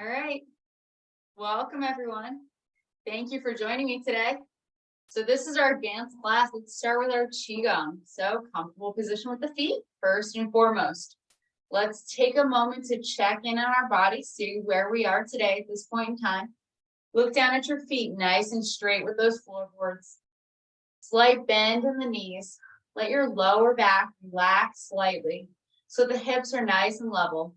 All right. Welcome, everyone. Thank you for joining me today. So this is our advanced class. Let's start with our Qigong. So comfortable position with the feet, first and foremost. Let's take a moment to check in on our body, see where we are today at this point in time. Look down at your feet, nice and straight with those floorboards. Slight bend in the knees. Let your lower back relax slightly so the hips are nice and level.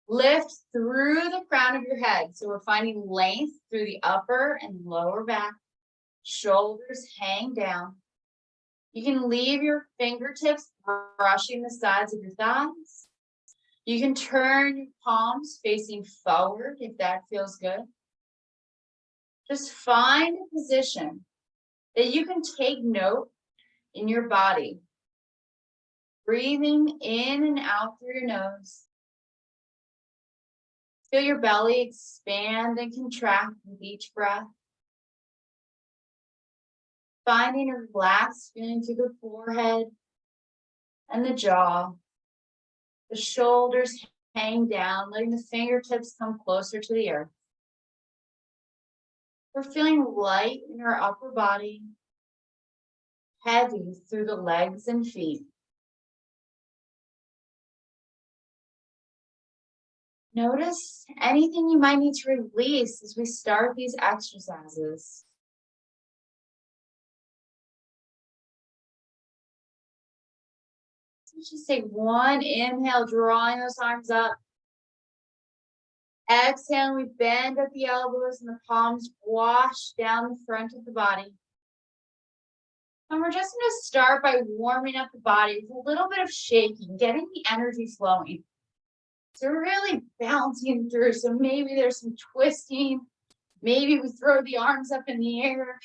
Lift through the crown of your head. So we're finding length through the upper and lower back. Shoulders hang down. You can leave your fingertips brushing the sides of your thighs. You can turn your palms facing forward if that feels good. Just find a position that you can take note in your body. Breathing in and out through your nose. Feel your belly expand and contract with each breath. Finding a relaxed feeling through the forehead and the jaw. The shoulders hang down, letting the fingertips come closer to the earth. We're feeling light in our upper body, heavy through the legs and feet. Notice anything you might need to release as we start these exercises. Let's just take one inhale, drawing those arms up. Exhale, we bend at the elbows and the palms wash down the front of the body. And we're just going to start by warming up the body with a little bit of shaking, getting the energy flowing. So we're really bouncing through. So maybe there's some twisting. Maybe we throw the arms up in the air.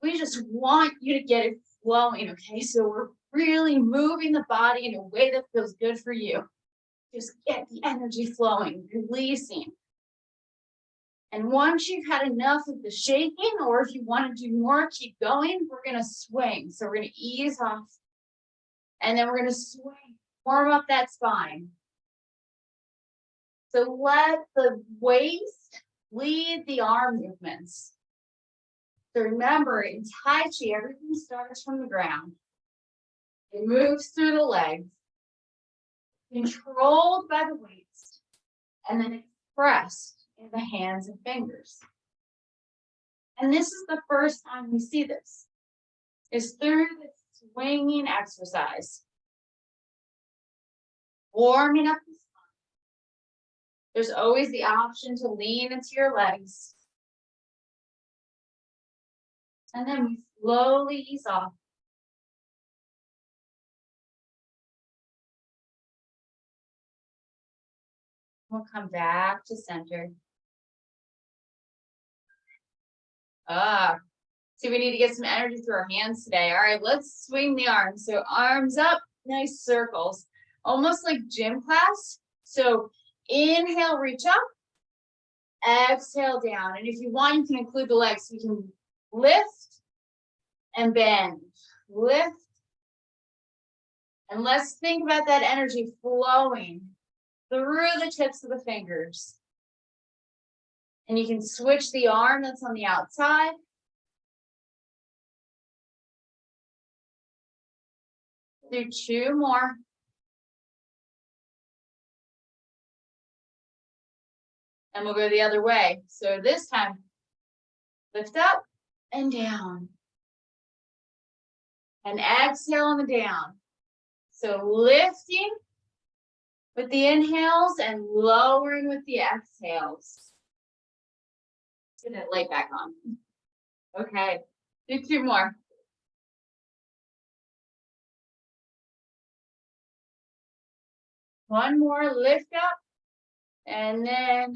We just want you to get it flowing, okay? So we're really moving the body in a way that feels good for you. Just get the energy flowing, releasing. And once you've had enough of the shaking, or if you want to do more, keep going, we're going to swing. So we're going to ease off. And then we're going to swing, warm up that spine. So let the waist lead the arm movements. So remember, in Tai Chi, everything starts from the ground. It moves through the legs, controlled by the waist, and then expressed in the hands and fingers. And this is the first time we see this, is through the swinging exercise. Warming up the spine. There's always the option to lean into your legs. And then we slowly ease off. We'll come back to center. See, we need to get some energy through our hands today. All right, let's swing the arms. So arms up, nice circles, almost like gym class. So inhale, reach up, exhale down. And if you want, you can include the legs. So you can lift and bend, lift. And let's think about that energy flowing through the tips of the fingers. And you can switch the arm that's on the outside. Do two more. And we'll go the other way. So this time, lift up and down. And exhale on the down. So lifting with the inhales and lowering with the exhales. Get that light back on. Okay, do two more. One more, lift up, and then,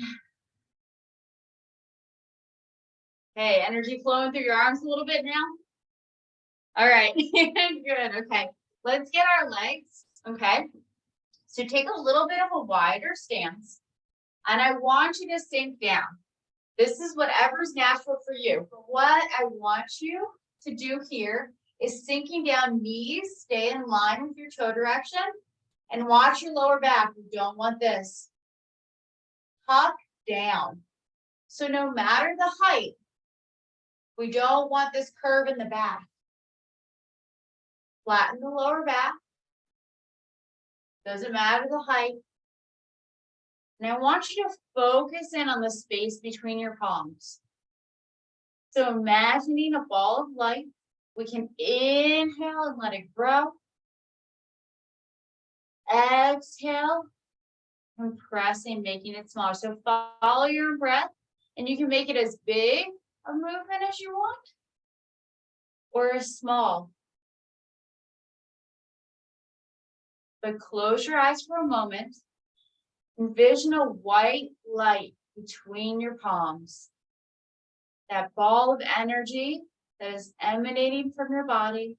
okay, energy flowing through your arms a little bit now. All right, good, okay. Let's get our legs, okay? So take a little bit of a wider stance, and I want you to sink down. This is whatever's natural for you. But what I want you to do here is sinking down, knees stay in line with your toe direction, and watch your lower back. We don't want this. tuck down. So no matter the height, we don't want this curve in the back. Flatten the lower back. Doesn't matter the height. And I want you to focus in on the space between your palms. So imagining a ball of light, we can inhale and let it grow. Exhale, compressing, making it smaller. So follow your breath, and you can make it as big a movement as you want, or as small. But close your eyes for a moment. Envision a white light between your palms. That ball of energy that is emanating from your body.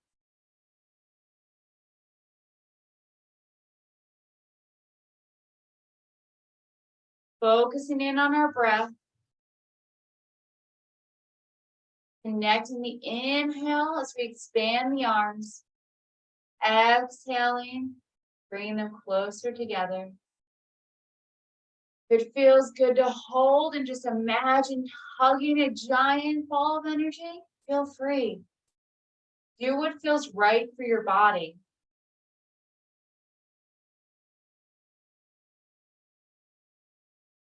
Focusing in on our breath. Connecting the inhale as we expand the arms. Exhaling, bringing them closer together. It feels good to hold and just imagine hugging a giant ball of energy. Feel free. Do what feels right for your body.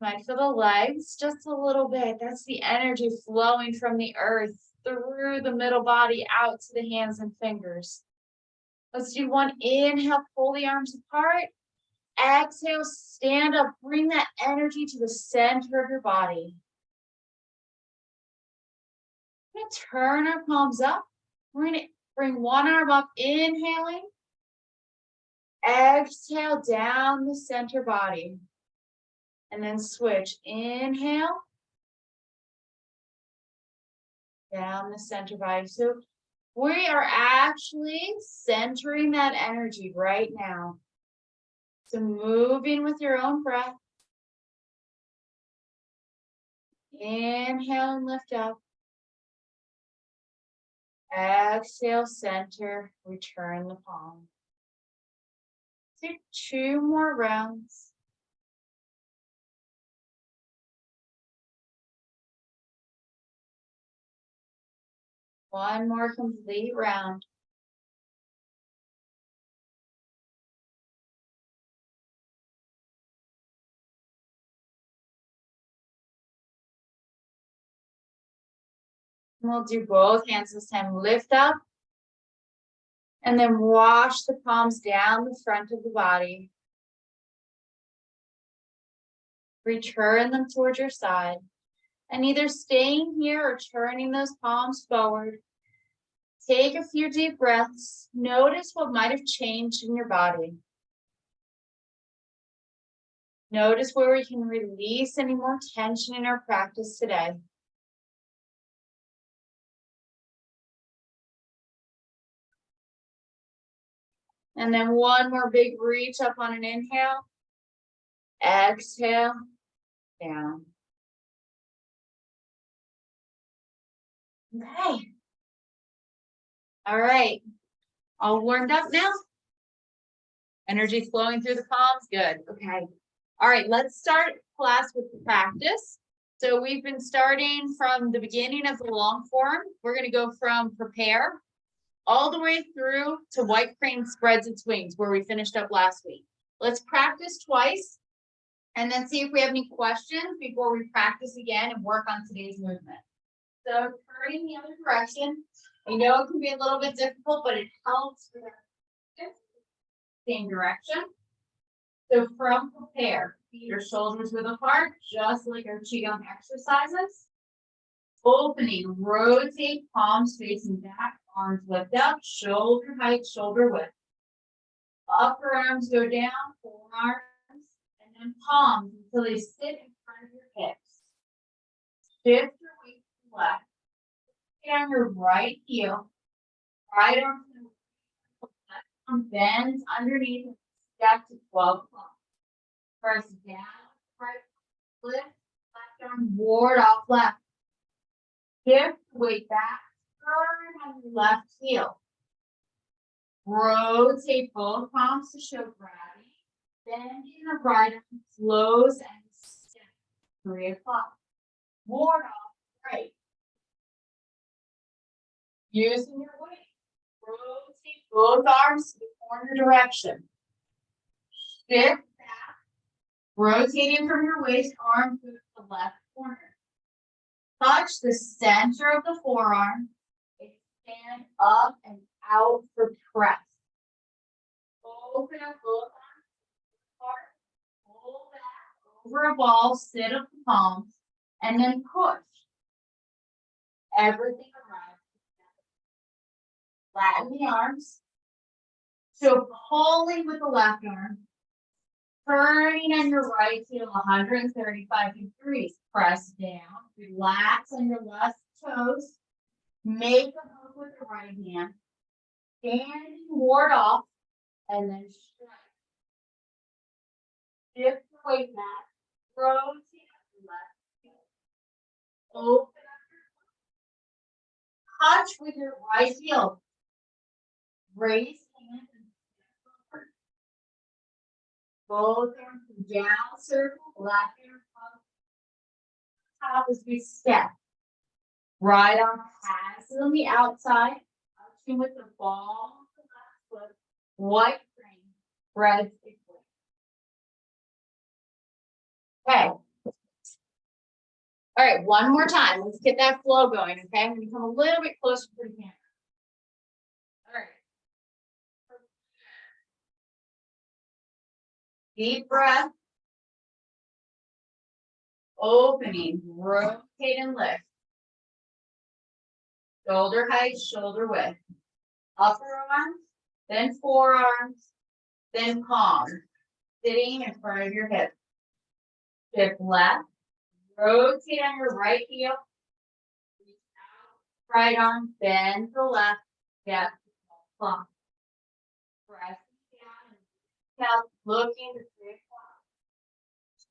Might feel the legs just a little bit. That's the energy flowing from the earth through the middle body out to the hands and fingers. Let's do one inhale, pull the arms apart. Exhale, stand up, bring that energy to the center of your body. We're going to turn our palms up. We're going to bring one arm up, inhaling. Exhale down the center body. And then switch. Inhale. Down the center body. So we are actually centering that energy right now. So moving with your own breath. Inhale and lift up. Exhale, center, return the palm. Do 2 more rounds. One more complete round. We'll do both hands this time. Lift up. And then wash the palms down the front of the body. Return them towards your side. And either staying here or turning those palms forward. Take a few deep breaths. Notice what might have changed in your body. Notice where we can release any more tension in our practice today. And then one more big reach up on an inhale. Exhale, down. Okay. All right. All warmed up now? Energy flowing through the palms? Good. Okay. All right, let's start class with the practice. So we've been starting from the beginning of the long form. We're going to go from prepare all the way through to white crane spreads its wings, where we finished up last week. Let's practice twice and then see if we have any questions before we practice again and work on today's movement. So turning the other direction. I know it can be a little bit difficult, but it helps with our same direction. So from prepare, feet or shoulders width apart, just like our Qigong exercises. Opening, rotate, palms facing back, arms lift up, shoulder height, shoulder width. Upper arms go down, forearms, and then palms until they sit in front of your hips. Shift your weight to the left. Get on your right heel. Right arm to the left arm bends underneath and step to 12 o'clock. Press down, right, lift, left arm, ward off left. Shift weight back, turn on your left heel. Rotate both palms to show gravity. Bending the right arm, close and step. 3 o'clock. Ward off, right. Using your weight, rotate both arms to the corner direction. Shift back, rotating from your waist, arm to the left corner. Touch the center of the forearm, expand up and out for press. Open up both arms, apart, pull back over a ball, sit up the palms, and then push. Everything around. Flatten the arms. So pulling with the left arm, turning on your right heel 135 degrees. Press down, relax on your left toes. Make a hook with the right hand. Standing ward off, and then strike. Shift the weight back. Rotate up the left heel. Open up your foot. Touch with your right heel. Raise hands and step forward. Both arms down, circle, left arm up. Top as we step. Right arm passes on the outside, touching with the ball of the left foot. White frame, spreads its way. Okay. All right, one more time. Let's get that flow going, okay? I'm gonna come a little bit closer to the camera. All right. Deep breath. Opening, rotate and lift. Shoulder height, shoulder width. Upper arms, then forearms, then palms. Sitting in front of your hip. Shift left. Rotate on your right heel. Reach out. Right arm, bend the left. Step. Plump. Press down. Out, looking to 3 o'clock.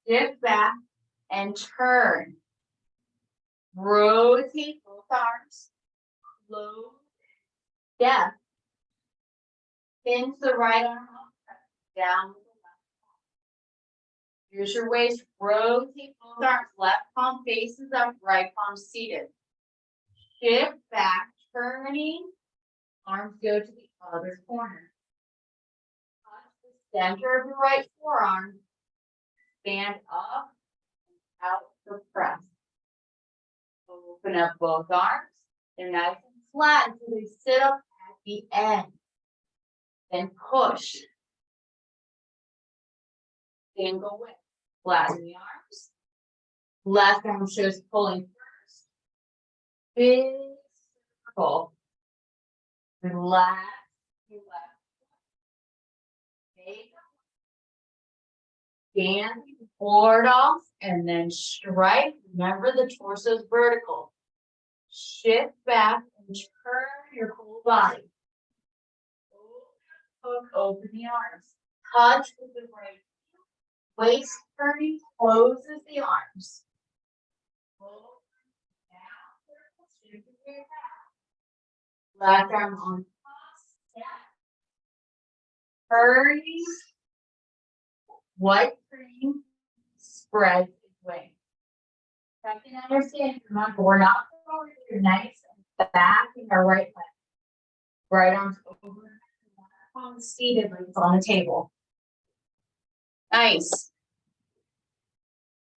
Shift back and turn. Rotate both arms. Low. Step. Into the right arm up. Down. Use your waist, rotate both arms, left palm faces up, right palm seated. Shift back, turning, arms go to the other corner. Touch the center of the right forearm, stand up and out for press. Open up both arms, they're nice and flat until they sit up at the end. Then push. Single width. Flatten the arms. Left arm shows pulling first. Big circle. Relax your left foot. Take stand, board off, and then strike. Remember the torso is vertical. Shift back and turn your whole body. Hook, open the arms. Touch with the right. Waist turning closes the arms. Left arm on top, step. Turning. White cream spreads its way. Check and understand, remember, we're not forward, you're nice and back in our right leg. Right arms over, palm seated like it's on the table. Nice.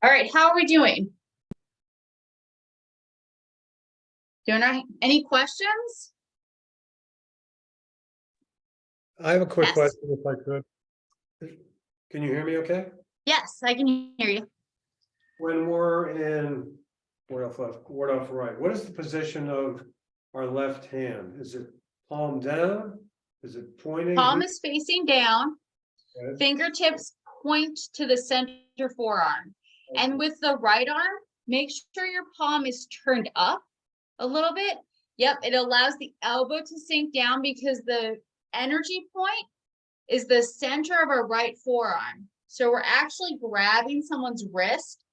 All right, how are we doing? Doing all right? Any questions? I have a quick Yes. question, if I could. Can you hear me okay? Yes, I can hear you. When we're in ward off left, ward off right, what is the position of our left hand? Is it palm down? Is it pointing? Palm is facing down. Okay. Fingertips point to the center forearm. And with the right arm, make sure your palm is turned up a little bit. Yep, it allows the elbow to sink down because the energy point is the center of our right forearm. So we're actually grabbing someone's wrist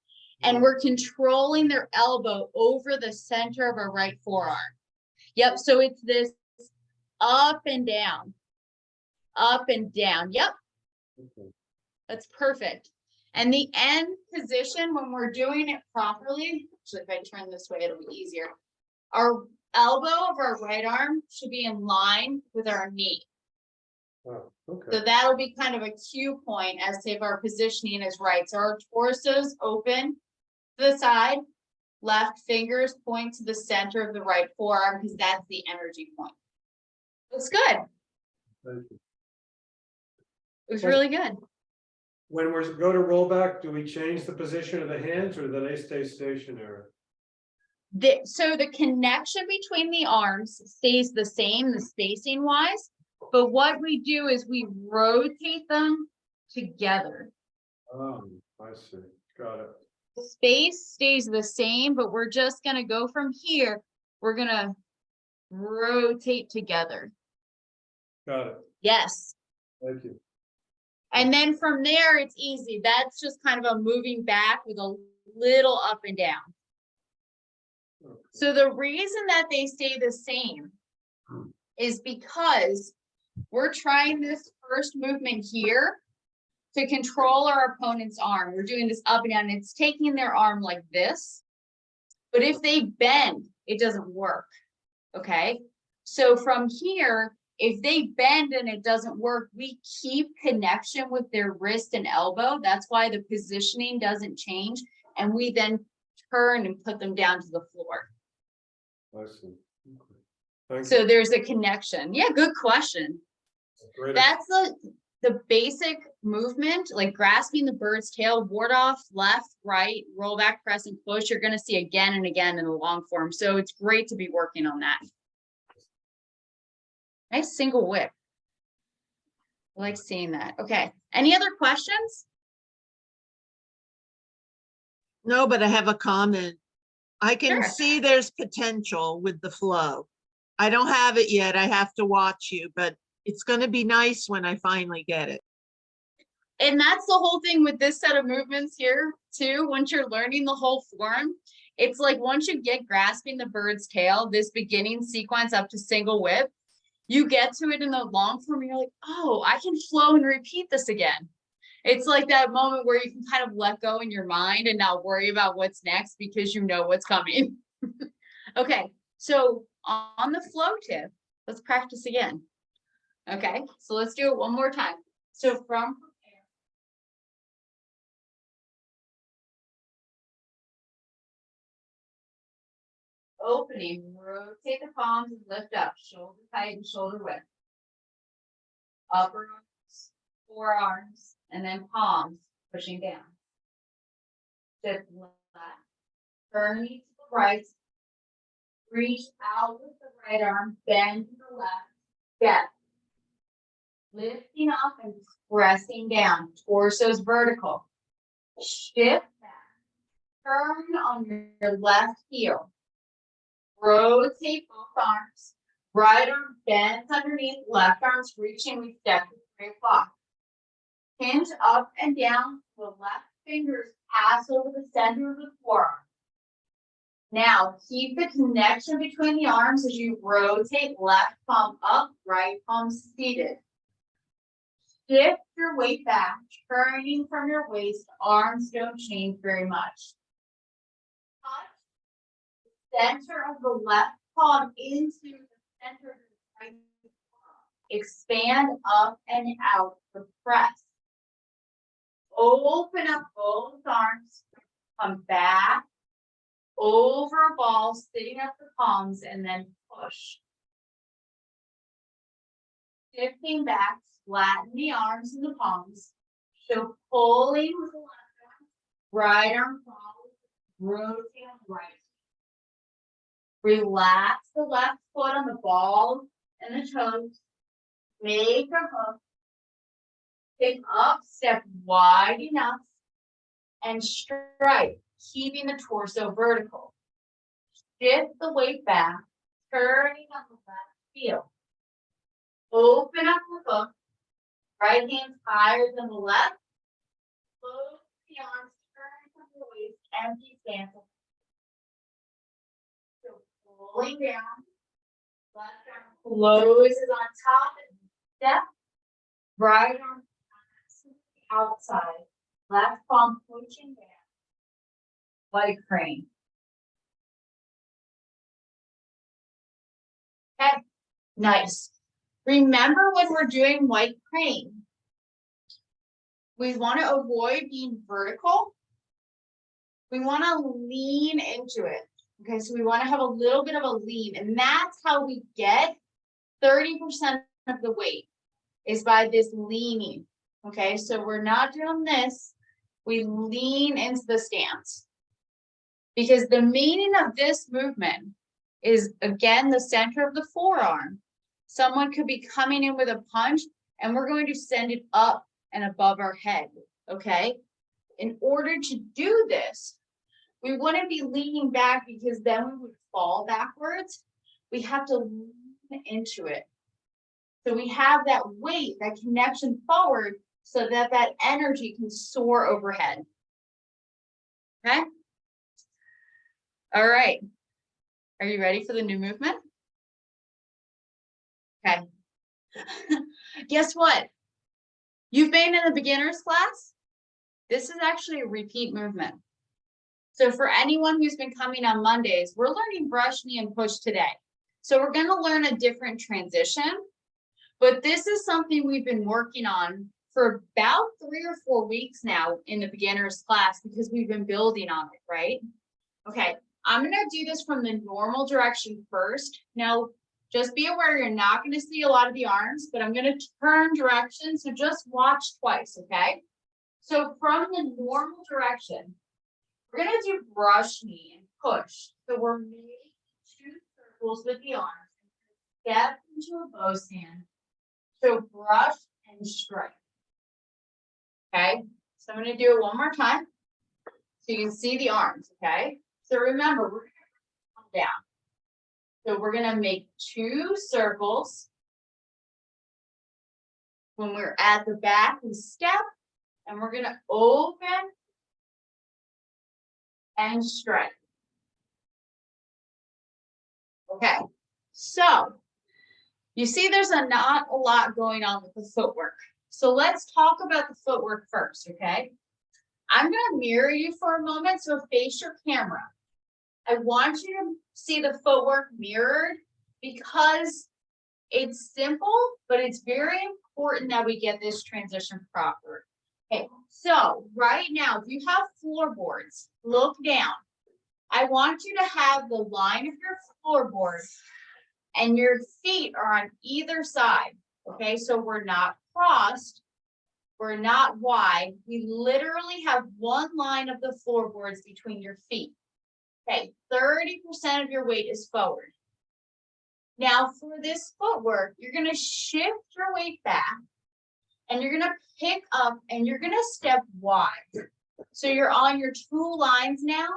and we're controlling their elbow over the center of our right forearm. Yep, so it's this up and down, up and down. Yep, Okay. that's perfect. And the end position, when we're doing it properly, actually, if I turn this way, it'll be easier. Our elbow of our right arm should be in line with our knee. Oh, okay. So that'll be kind of a cue point as to if our positioning is right. So our torso's open to the side, left fingers point to the center of the right forearm because that's the energy point. Looks good. Thank you. It was really good. When we go to rollback, do we change the position of the hands or do they stay stationary? So the connection between the arms stays the same, the spacing wise, but what we do is we rotate them together. I see. Got it. The space stays the same, but we're just gonna go from here. We're gonna rotate together. Got it. Yes. Thank you. And then from there, it's easy. That's just kind of a moving back with a little up and down. Okay. So the reason that they stay the same is because we're trying this first movement here to control our opponent's arm. We're doing this up and down. It's taking their arm like this. But if they bend, it doesn't work. Okay. So from here, if they bend and it doesn't work, we keep connection with their wrist and elbow. That's why the positioning doesn't change. And we then turn and put them down to the floor. I see. Okay. Thank So you. there's a connection. Yeah, good question. Great. That's the basic movement, like grasping the bird's tail, ward off, left, right, roll back, press, and push. You're going to see again and again in the long form. So it's great to be working on that. Nice single whip. I like seeing that. Okay. Any other questions? No, but I have a comment. I can Sure. see there's potential with the flow. I don't have it yet. I have to watch you, but it's going to be nice when I finally get it. And that's the whole thing with this set of movements here too. Once you're learning the whole form, it's like once you get grasping the bird's tail, this beginning sequence up to single whip, you get to it in the long form and you're like, oh, I can flow and repeat this again. It's like that moment where you can kind of let go in your mind and not worry about what's next because you know what's coming. Okay, so on the flow tip, let's practice again. Okay, so let's do it one more time. So from prepare. Opening, rotate the palms and lift up, shoulder tight and shoulder width. Upper arms, forearms, and then palms pushing down. Sit flat. Turn knee to the right. Reach out with the right arm, bend to the left. Step. Lifting up and pressing down. Torso's vertical. Shift back. Turn on your left heel. Rotate both arms. Right arm bends underneath, left arm's reaching, we step to 3 o'clock. Hinge up and down, the left fingers pass over the center of the forearm. Now, keep the connection between the arms as you rotate, left palm up, right palm seated. Shift your weight back, turning from your waist, arms don't change very much. Touch the center of the left palm into the center of the right palm. Expand up and out for press. Open up both arms, come back, over a ball, sitting up the palms, and then push. Shifting back, flatten the arms and the palms. So pulling with the left arm, right arm follows, rotate on the right. Relax the left foot on the ball and the toes. Make a hook. Pick up, step wide enough, and strike, keeping the torso vertical. Shift the weight back, turning on the left heel. Open up the hook, right hand higher than the left. Close the arms, turn from the waist, empty stance. So pulling down, left arm closes on top and step, right arm outside, Left palm pushing down. White crane. Okay, nice. Remember when we're doing white crane, we want to avoid being vertical. We want to lean into it. Okay, so we want to have a little bit of a lean, and that's how we get 30% of the weight is by this leaning. Okay, so we're not doing this. We lean into the stance. Because the meaning of this movement is, again, the center of the forearm. Someone could be coming in with a punch, and we're going to send it up and above our head, okay? In order to do this, we wouldn't be leaning back because then we would fall backwards. We have to lean into it. So we have that weight, that connection forward, so that that energy can soar overhead. Okay? All right. Are you ready for the new movement? Okay. Guess what? You've been in the beginner's class. This is actually a repeat movement. So for anyone who's been coming on Mondays, we're learning brush, knee, and push today. So we're going to learn a different transition, but this is something we've been working on for about 3 or 4 weeks now in the beginner's class because we've been building on it, right? Okay, I'm going to do this from the normal direction first. Now, just be aware you're not going to see a lot of the arms, but I'm going to turn direction, so just watch twice, okay? So from the normal direction, we're going to do brush, knee, and push. So we're making 2 circles with the arms. Step into a bow stand. So brush and strike. Okay, so I'm going to do it one more time so you can see the arms, okay? So remember, we're going to come down. So we're going to make 2 circles. When we're at the back, we step, and we're going to open and strike. Okay, so you see there's not a lot going on with the footwork. So let's talk about the footwork first, okay? I'm going to mirror you for a moment, so face your camera. I want you to see the footwork mirrored because it's simple, but it's very important that we get this transition proper. Okay, so right now, if you have floorboards, look down. I want you to have the line of your floorboard and your feet are on either side. Okay, so we're not crossed, we're not wide. We literally have one line of the floorboards between your feet. Okay, 30% of your weight is forward. Now for this footwork, you're going to shift your weight back and you're going to pick up and you're going to step wide. So you're on your 2 lines now.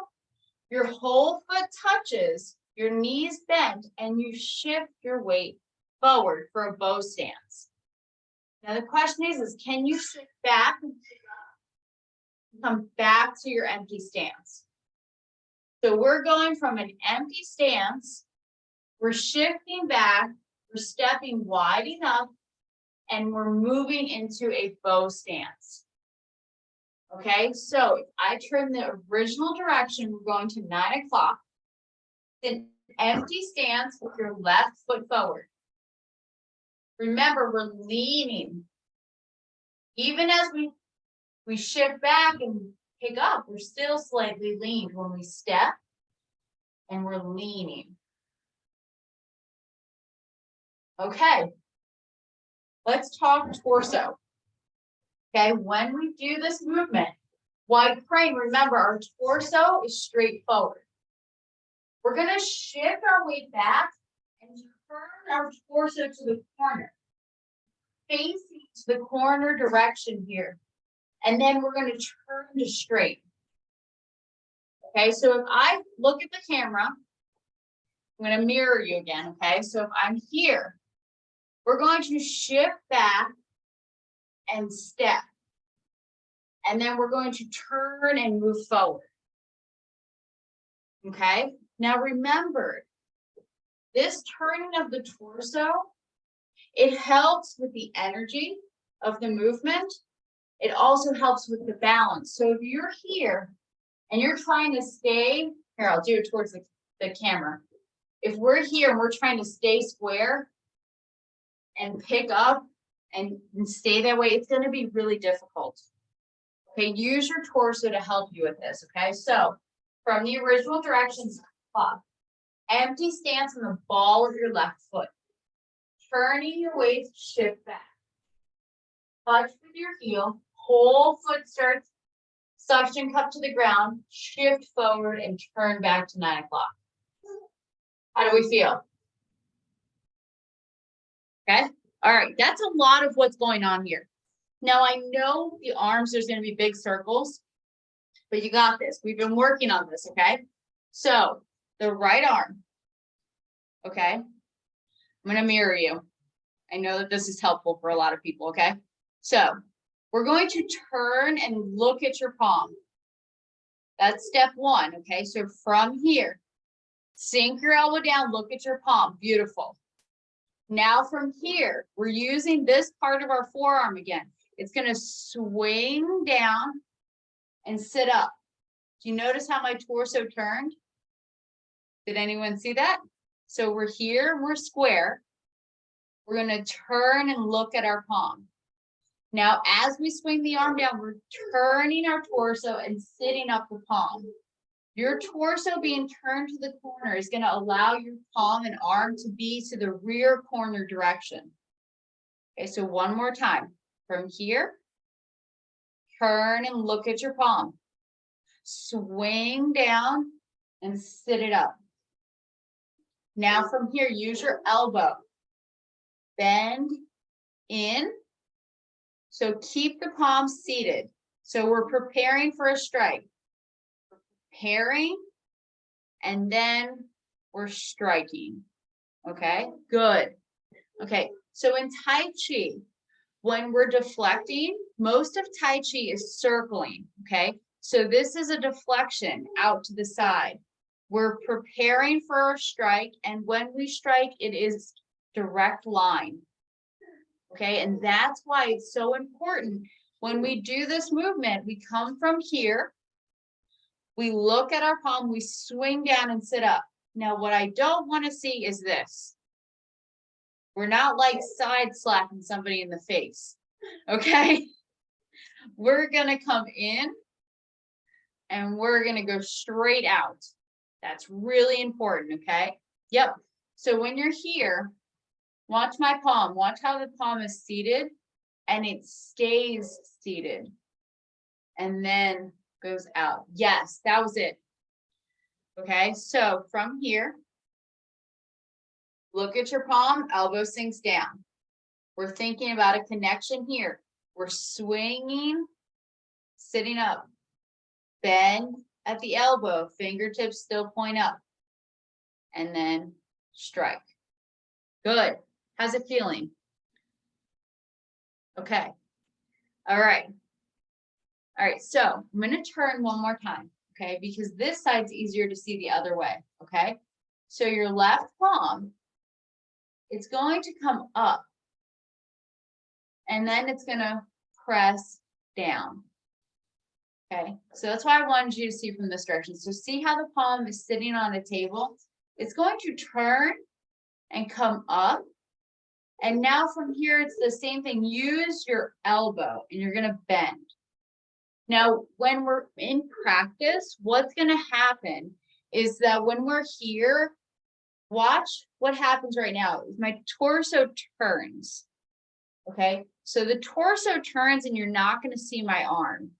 Your whole foot touches, your knees bent, and you shift your weight forward for a bow stance. Now the question is can you shift back and pick up? Come back to your empty stance. So we're going from an empty stance, we're shifting back, we're stepping wide enough, and we're moving into a bow stance. Okay, so if I turn the original direction, we're going to 9 o'clock. Then empty stance with your left foot forward. Remember, we're leaning. Even as we shift back and pick up, we're still slightly leaned when we step and we're leaning. Okay, let's talk torso. Okay, when we do this movement, wide crane, remember our torso is straight forward. We're going to shift our weight back and turn our torso to the corner, facing to the corner direction here. And then we're going to turn to straight. Okay, so if I look at the camera, I'm going to mirror you again, okay? So if I'm here, we're going to shift back and step. And then we're going to turn and move forward. Okay, now remember, this turning of the torso, it helps with the energy of the movement, It also helps with the balance. So if you're here and you're trying to stay, here, I'll do it towards the camera. If we're here and we're trying to stay square and pick up and stay that way, it's going to be really difficult. Okay, use your torso to help you with this. Okay, so from the original directions up, empty stance on the ball of your left foot. Turning your weight, shift back. Touch with your heel, whole foot starts, suction cup to the ground, shift forward and turn back to 9 o'clock. How do we feel? Okay, all right, that's a lot of what's going on here. Now I know the arms, there's gonna be big circles, but you got this. We've been working on this, okay? So the right arm, okay? I'm gonna mirror you. I know that this is helpful for a lot of people, okay? So we're going to turn and look at your palm. That's step one, okay? So from here, sink your elbow down, look at your palm, beautiful. Now from here, we're using this part of our forearm again. It's gonna swing down and sit up. Do you notice how my torso turned? Did anyone see that? So we're here, we're square. We're gonna turn and look at our palm. Now, as we swing the arm down, we're turning our torso and sitting up the palm. Your torso being turned to the corner is gonna allow your palm and arm to be to the rear corner direction. Okay, so one more time. From here, turn and look at your palm. Swing down and sit it up. Now from here, use your elbow. Bend in. So keep the palm seated. So we're preparing for a strike. Preparing, and then we're striking. Okay, good. Okay, so in Tai Chi, when we're deflecting, most of Tai Chi is circling, okay? So this is a deflection out to the side. We're preparing for our strike, and when we strike, it is direct line. Okay, and that's why it's so important. When we do this movement, we come from here, we look at our palm, we swing down and sit up. Now, what I don't want to see is this. We're not like side slapping somebody in the face, okay? We're gonna come in and we're gonna go straight out. That's really important, okay? Yep, so when you're here, watch my palm, watch how the palm is seated and it stays seated and then goes out. Yes, that was it. Okay, so from here, look at your palm, elbow sinks down. We're thinking about a connection here. We're swinging, sitting up, bend at the elbow, fingertips still point up, and then strike. Good. How's it feeling? Okay. All right. All right, so I'm going to turn one more time, okay? Because this side's easier to see the other way, okay? So your left palm, it's going to come up and then it's going to press down. Okay, so that's why I wanted you to see from this direction. So see how the palm is sitting on a table? It's going to turn and come up. And now from here, it's the same thing. Use your elbow and you're going to bend. Now, when we're in practice, what's going to happen is that when we're here, watch what happens right now. My torso turns. Okay, so the torso turns and you're not going to see my arm.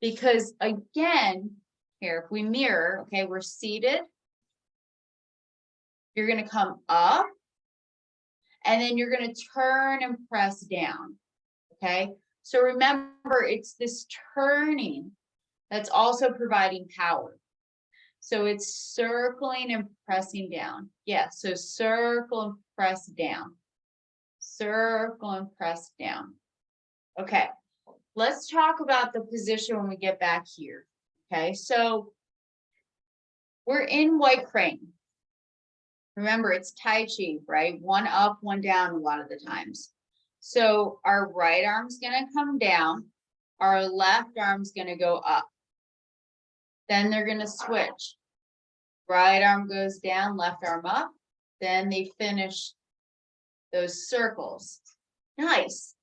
Because again, here, if we mirror, okay, we're seated. You're going to come up. And then you're going to turn and press down. Okay, so remember, it's this turning that's also providing power. So it's circling and pressing down. Yeah, so circle and press down. Circle and press down. Okay, let's talk about the position when we get back here. Okay, so we're in white crane. Remember, it's Tai Chi, right? One up, one down a lot of the times. So our right arm's gonna come down, our left arm's gonna go up. Then they're gonna switch. Right arm goes down, left arm up. Then they finish those circles. Nice.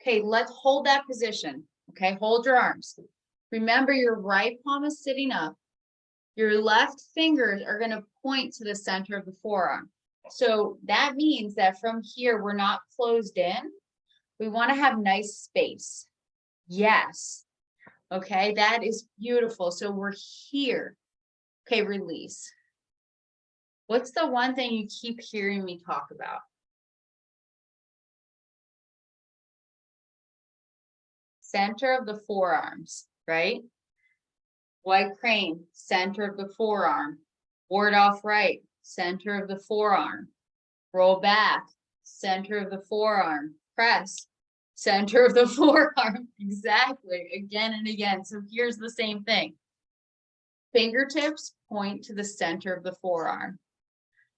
Okay, let's hold that position. Okay, hold your arms. Remember, your right palm is sitting up. Your left fingers are going to point to the center of the forearm. So that means that from here, we're not closed in. We want to have nice space. Yes. Okay, that is beautiful. So we're here. Okay, release. What's the one thing you keep hearing me talk about? Center of the forearms, right? White crane, center of the forearm. Ward off right, center of the forearm. Roll back, center of the forearm. Press, center of the forearm. Exactly, again and again. So here's the same thing. Fingertips point to the center of the forearm.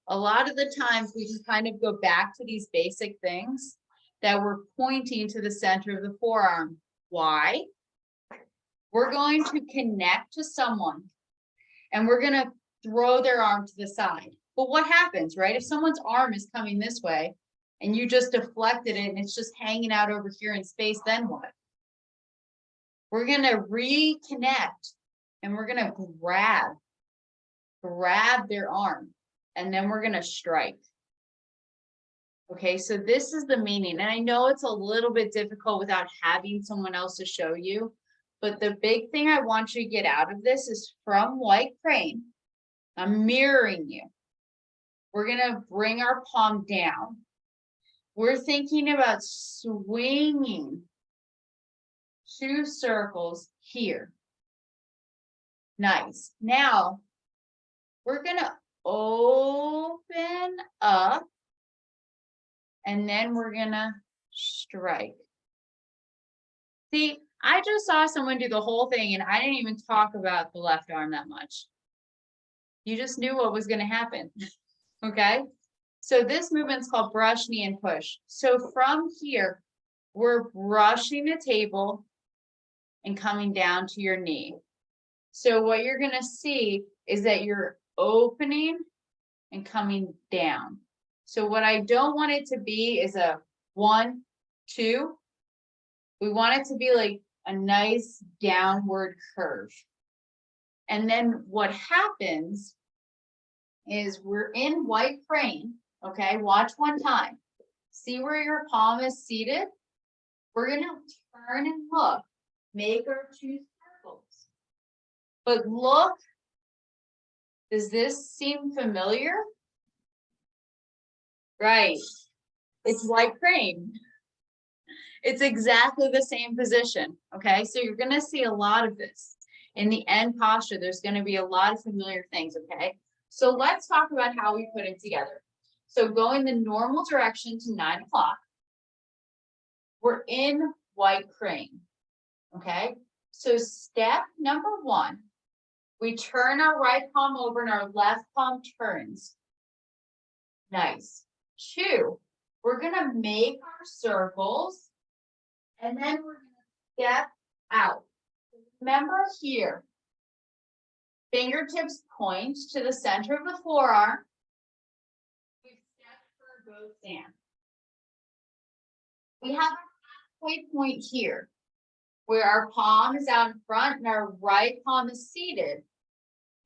A lot of the times we just kind of go back to these basic things that we're pointing to the center of the forearm. Why? We're going to connect to someone and we're going to throw their arm to the side. But what happens, right? If someone's arm is coming this way and you just deflected it and it's just hanging out over here in space, then what? We're going to reconnect and we're going to grab their arm, and then we're going to strike. Okay, so this is the meaning. And I know it's a little bit difficult without having someone else to show you, but the big thing I want you to get out of this is from white crane, I'm mirroring you. We're going to bring our palm down. We're thinking about swinging 2 circles here. Nice. Now, we're going to open up and then we're going to strike. See, I just saw someone do the whole thing and I didn't even talk about the left arm that much. You just knew what was going to happen. Okay? So this movement's called brush, knee, and push. So from here, we're brushing the table and coming down to your knee. So what you're going to see is that you're opening and coming down. So what I don't want it to be is a 1, 2. We want it to be like a nice downward curve. And then what happens is we're in white crane. Okay, watch one time. See where your palm is seated? We're going to turn and look. Make our 2 circles. But look, does this seem familiar? Right. It's white crane. It's exactly the same position. Okay, so you're going to see a lot of this. In the end posture, there's going to be a lot of familiar things. Okay, so let's talk about how we put it together. So going the normal direction to 9 o'clock, we're in white crane. Okay, so step number 1, we turn our right palm over and our left palm turns. Nice. 2, we're going to make our circles and then we're going to step out. Remember here, fingertips point to the center of the forearm. We step for both hands. We have a halfway point here where our palm is out in front and our right palm is seated.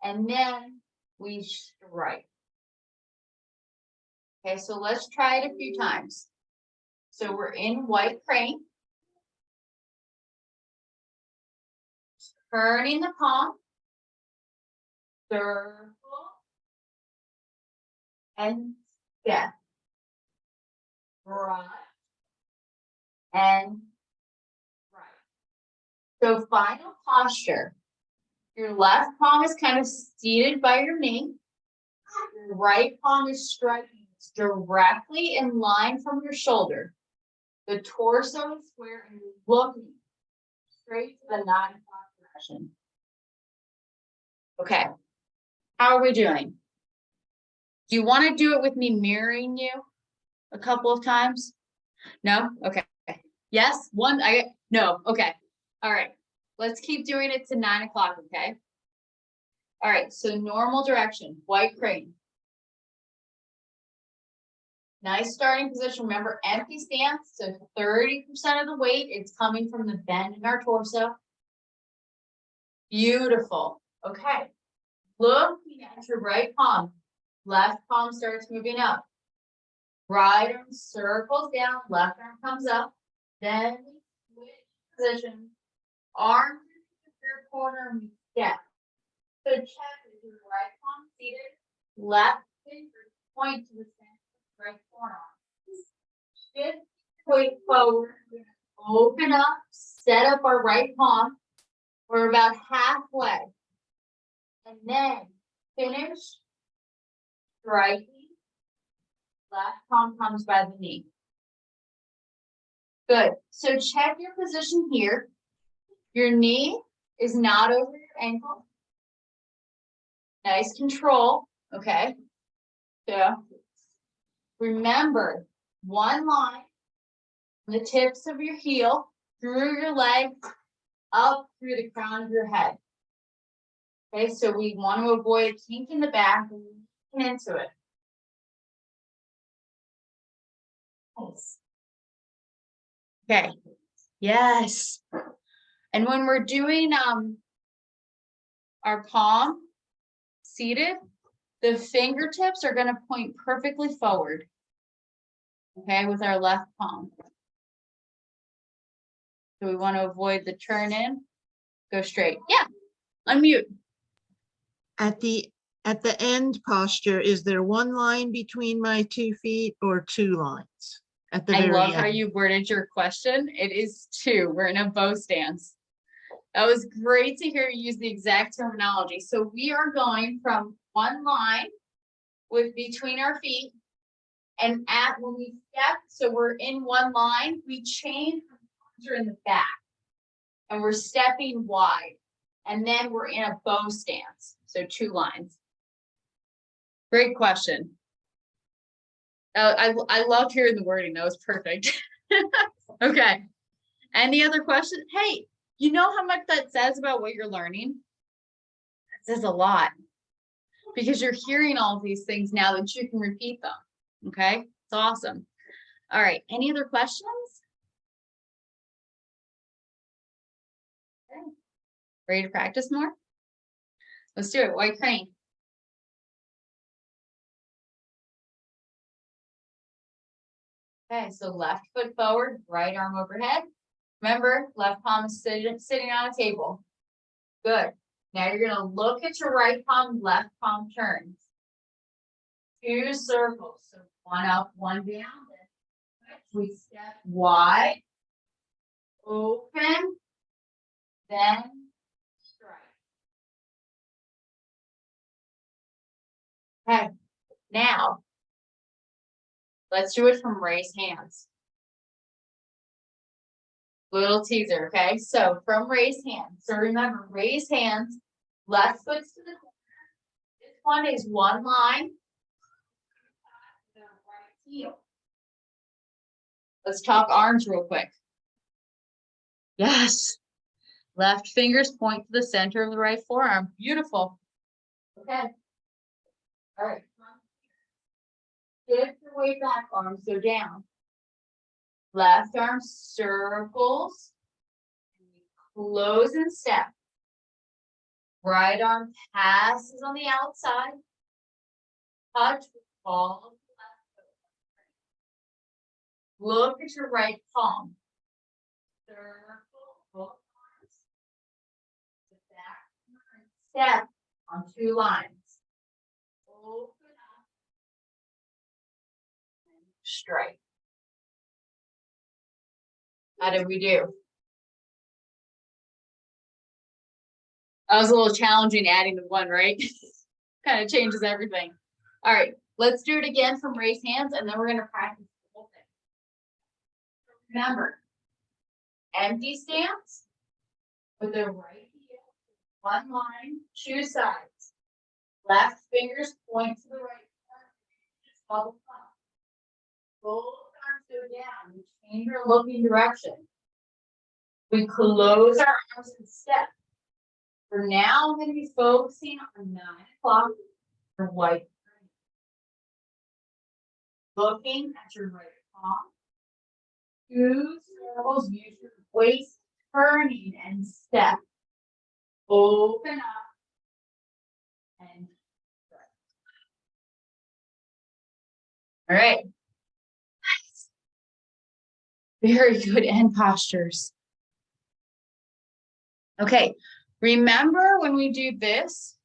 And then we strike. Okay, so let's try it a few times. So we're in white crane. Turning the palm. Circle. And step. Right. And right. So final posture. Your left palm is kind of seated by your knee. Your right palm is striking directly in line from your shoulder. The torso is square and you're looking straight to the 9 o'clock direction. Okay, how are we doing? Do you want to do it with me mirroring you a couple of times? No? Okay. Yes, one, no, okay. All right. Let's keep doing it to 9 o'clock, okay? All right, so normal direction, white crane. Nice starting position. Remember, empty stance, so 30% of the weight is coming from the bend in our torso. Beautiful. Okay. Looking at your right palm. Left palm starts moving up. Right arm circles down, left arm comes up. Then we switch position. Arms to the third corner, we step. So check with your right palm seated, left finger point to the center, right corner. Shift weight forward, open up, set up our right palm. We're about halfway. And then finish striking. Left palm comes by the knee. Good. So check your position here. Your knee is not over your ankle. Nice control. Okay. So remember, one line from the tips of your heel through your legs up through the crown of your head. Okay, so we want to avoid a kink in the back and lean into it. Nice. Okay. Yes. And when we're doing our palm seated, the fingertips are going to point perfectly forward. Okay, with our left palm. So we want to avoid the turn in. Go straight. Yeah. Unmute. At the end posture, is there one line between my 2 feet or 2 lines? At the I very love how end? you worded your question. It is 2. We're in a bow stance. That was great to hear you use the exact terminology. So we are going from one line with between our feet, and when we step, so we're in one line, we change from arms are in the back, and we're stepping wide, and then we're in a bow stance. So 2 lines. Great question. I loved hearing the wording. That was perfect. Okay. Any other questions? Hey, you know how much that says about what you're learning? It says a lot. Because you're hearing all of these things now that you can repeat them. Okay? It's awesome. All right. Any other questions? Okay. Ready to practice more? Let's do it. White crane. Okay, so left foot forward, right arm overhead. Remember, left palm is sitting on a table. Good. Now you're going to look at your right palm, left palm turns. 2 circles. So one up, one down. We step wide, open, then strike. Okay, now let's do it from raised hands. Little teaser, okay? So from raised hands. So remember, raised hands, left foot's to the corner. This one is one line. Right heel. Let's talk arms real quick. Yes. Left fingers point to the center of the right forearm. Beautiful. Okay. All right. Shift your weight back, arms go down. Left arm circles. Close and step. Right arm passes on the outside. Touch with ball of the left foot. Look at your right palm. Circle both arms. The back step on 2 lines. Open up. And strike. How did we do? That was a little challenging adding the 1, right? Kind of changes everything. All right, let's do it again from raised hands, and then we're going to practice the whole thing. Remember, empty stance with the right heel, one line, 2 sides. Left fingers point to the right corner. Just bubble up. Both arms go down, we change our looking direction. We close our arms and step. For now, I'm gonna be focusing on 9 o'clock for white. Looking at your right palm. 2 circles, use your waist turning and step. Open up. And all right. Nice. Very good end postures. Okay, remember when we do this,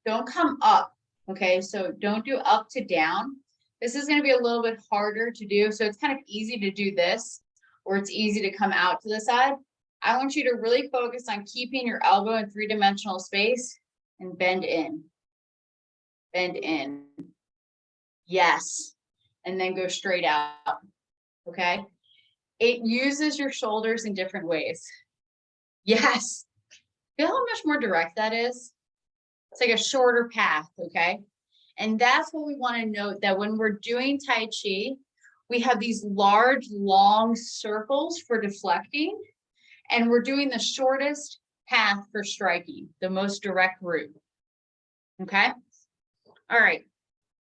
don't come up, okay? So don't do up to down. This is gonna be a little bit harder to do. So it's kind of easy to do this, or it's easy to come out to the side. I want you to really focus on keeping your elbow in 3-dimensional space and bend in. Bend in. Yes. And then go straight out, okay? It uses your shoulders in different ways. Yes. Feel how much more direct that is? It's like a shorter path, okay? And that's what we want to note, that when we're doing Tai Chi, we have these large, long circles for deflecting, and we're doing the shortest path for striking, the most direct route. Okay? All right.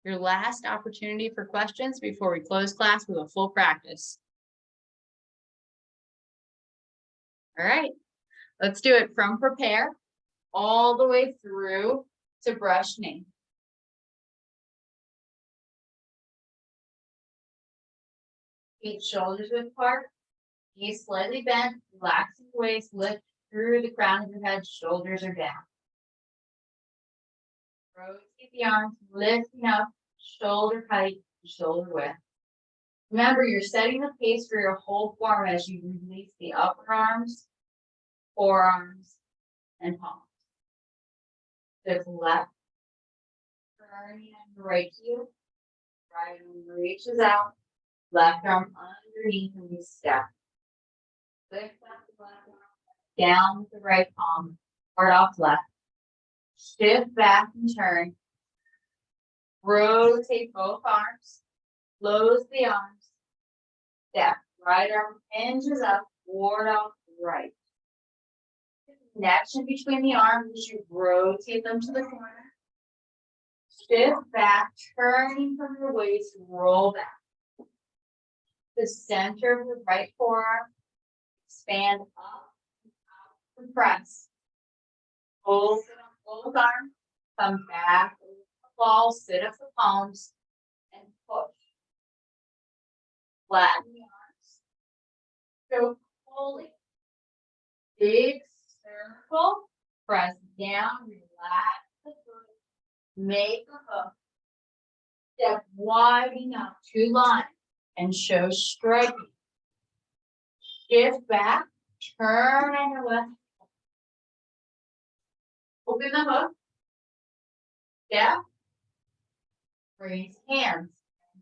Your last opportunity for questions before we close class with a full practice. All right. Let's do it from prepare all the way through to brush knee. Feet shoulders width apart, knees slightly bent, relaxing the waist, lift through the crown of your head, shoulders are down. Rotate the arms, lifting up, shoulder height, shoulder width. Remember, you're setting the pace for your whole form as you release the upper arms, forearms, and palms. There's left, turning on the right heel, right arm reaches out, left arm underneath and we step. Lift up the left arm, down with the right palm, hard off left. Shift back and turn. Rotate both arms, close the arms, step. Right arm hinges up, ward off right. Connection between the arms as you rotate them to the corner. Shift back, turning from your waist, roll back. The center of the right forearm, expand up, and press. Open up both arms, come back over the ball, sit up the palms, and push. Flatten the arms. Go fully. Big circle, press down, relax the foot, make a hook. Step wide enough, 2 lines, and show striking. Shift back, turn on your left. Open the hook. Step. Raise hands.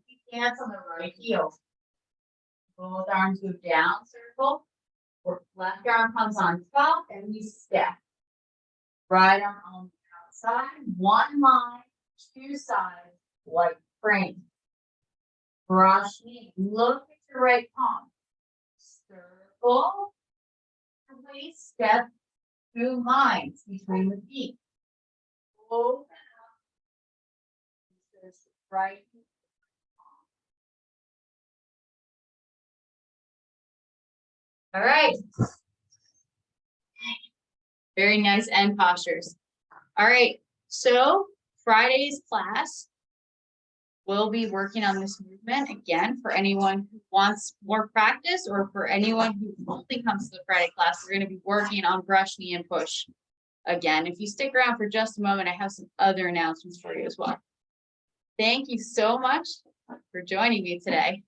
Keep hands on the right heel. Both arms go down, circle. Left arm comes on top, and we step. Right arm on the outside, 1 line, 2 sides, like frame. Brush knee, look at your right palm. Circle, waist, step, 2 lines between the feet. Open up. Right. All right. Very nice end postures. All right. So Friday's class, we'll be working on this movement again for anyone who wants more practice, or for anyone who only comes to the Friday class. We're going to be working on brush, knee, and push again. If you stick around for just a moment, I have some other announcements for you as well. Thank you so much for joining me today.